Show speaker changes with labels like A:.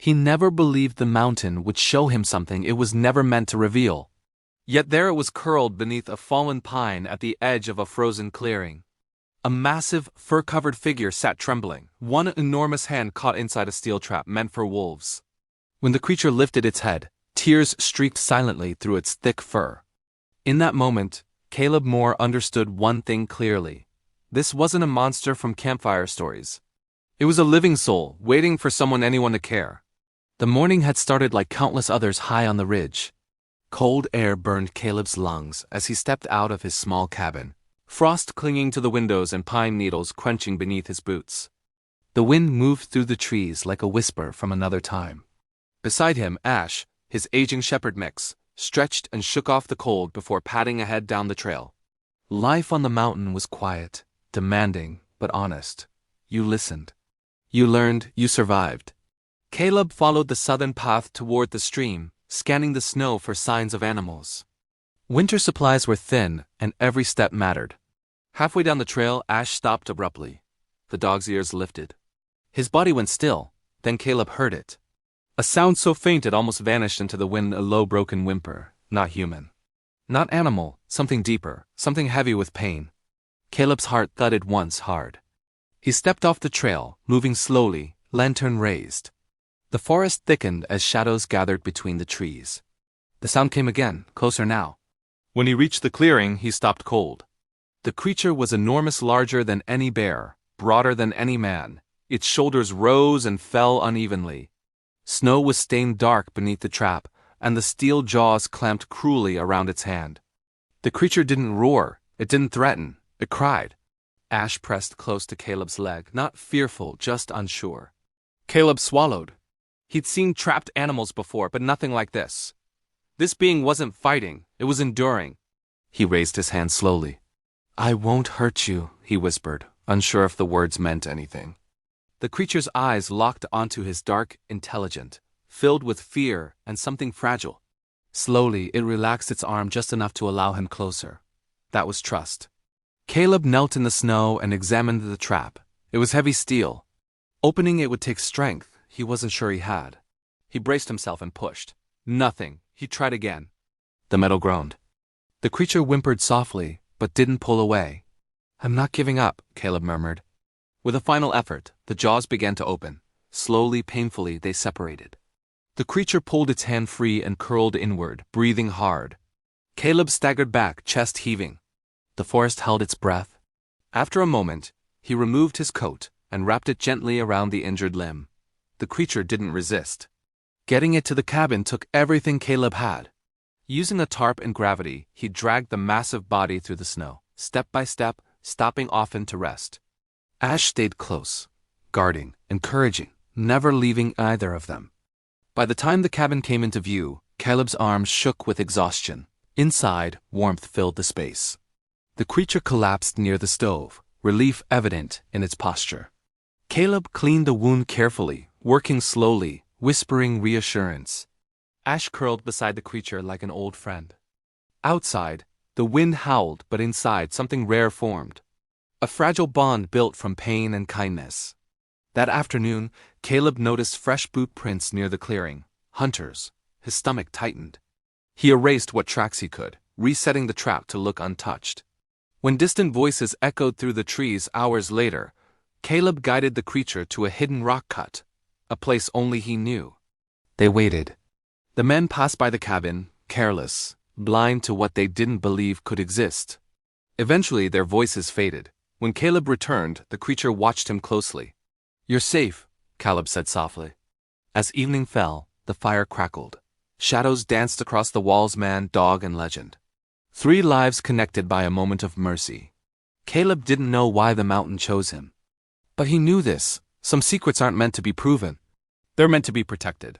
A: He never believed the mountain would show him something it was never meant to reveal. Yet there it was curled beneath a fallen pine at the edge of a frozen clearing. A massive, fur-covered figure sat trembling, one enormous hand caught inside a steel trap meant for wolves. When the creature lifted its head, tears streaked silently through its thick fur. In that moment, Caleb Moore understood one thing clearly. This wasn't a monster from campfire stories. It was a living soul, waiting for anyone to care. The morning had started like countless others high on the ridge. Cold air burned Caleb's lungs as he stepped out of his small cabin, frost clinging to the windows and pine needles quenching beneath his boots. The wind moved through the trees like a whisper from another time. Beside him, Ash, his aging shepherd mix, stretched and shook off the cold before padding ahead down the trail. Life on the mountain was quiet, demanding, but honest. You listened. You learned, you survived. Caleb followed the southern path toward the stream, scanning the snow for signs of animals. Winter supplies were thin, and every step mattered. Halfway down the trail, Ash stopped abruptly. The dog's ears lifted. His body went still, then Caleb heard it. A sound so faint it almost vanished into the wind, a low broken whimper, not human. Not animal, something deeper, something heavy with pain. Caleb's heart thudded once hard. He stepped off the trail, moving slowly, lantern raised. The forest thickened as shadows gathered between the trees. The sound came again, closer now. When he reached the clearing, he stopped cold. The creature was enormous, larger than any bear, broader than any man. Its shoulders rose and fell unevenly. Snow was stained dark beneath the trap, and the steel jaws clamped cruelly around its hand. The creature didn't roar, it didn't threaten, it cried. Ash pressed close to Caleb's leg, not fearful, just unsure. Caleb swallowed. He'd seen trapped animals before, but nothing like this. This being wasn't fighting, it was enduring. He raised his hand slowly. "I won't hurt you," he whispered, unsure if the words meant anything. The creature's eyes locked onto his, dark, intelligent, filled with fear and something fragile. Slowly, it relaxed its arm just enough to allow him closer. That was trust. Caleb knelt in the snow and examined the trap. It was heavy steel. Opening it would take strength. He wasn't sure he had. He braced himself and pushed. Nothing. He tried again. The metal groaned. The creature whimpered softly, but didn't pull away. "I'm not giving up," Caleb murmured. With a final effort, the jaws began to open. Slowly, painfully, they separated. The creature pulled its hand free and curled inward, breathing hard. Caleb staggered back, chest heaving. The forest held its breath. After a moment, he removed his coat and wrapped it gently around the injured limb. The creature didn't resist. Getting it to the cabin took everything Caleb had. Using a tarp and gravity, he dragged the massive body through the snow, step by step, stopping often to rest. Ash stayed close, guarding, encouraging, never leaving either of them. By the time the cabin came into view, Caleb's arms shook with exhaustion. Inside, warmth filled the space. The creature collapsed near the stove, relief evident in its posture. Caleb cleaned the wound carefully, working slowly, whispering reassurance. Ash curled beside the creature like an old friend. Outside, the wind howled, but inside something rare formed. A fragile bond built from pain and kindness. That afternoon, Caleb noticed fresh boot prints near the clearing. Hunters. His stomach tightened. He erased what tracks he could, resetting the trap to look untouched. When distant voices echoed through the trees hours later, Caleb guided the creature to a hidden rock cut, a place only he knew. They waited. The men passed by the cabin, careless, blind to what they didn't believe could exist. Eventually, their voices faded. When Caleb returned, the creature watched him closely. "You're safe," Caleb said softly. As evening fell, the fire crackled. Shadows danced across the walls, man, dog, and legend. 3 lives connected by a moment of mercy. Caleb didn't know why the mountain chose him. But he knew this. Some secrets aren't meant to be proven. They're meant to be protected.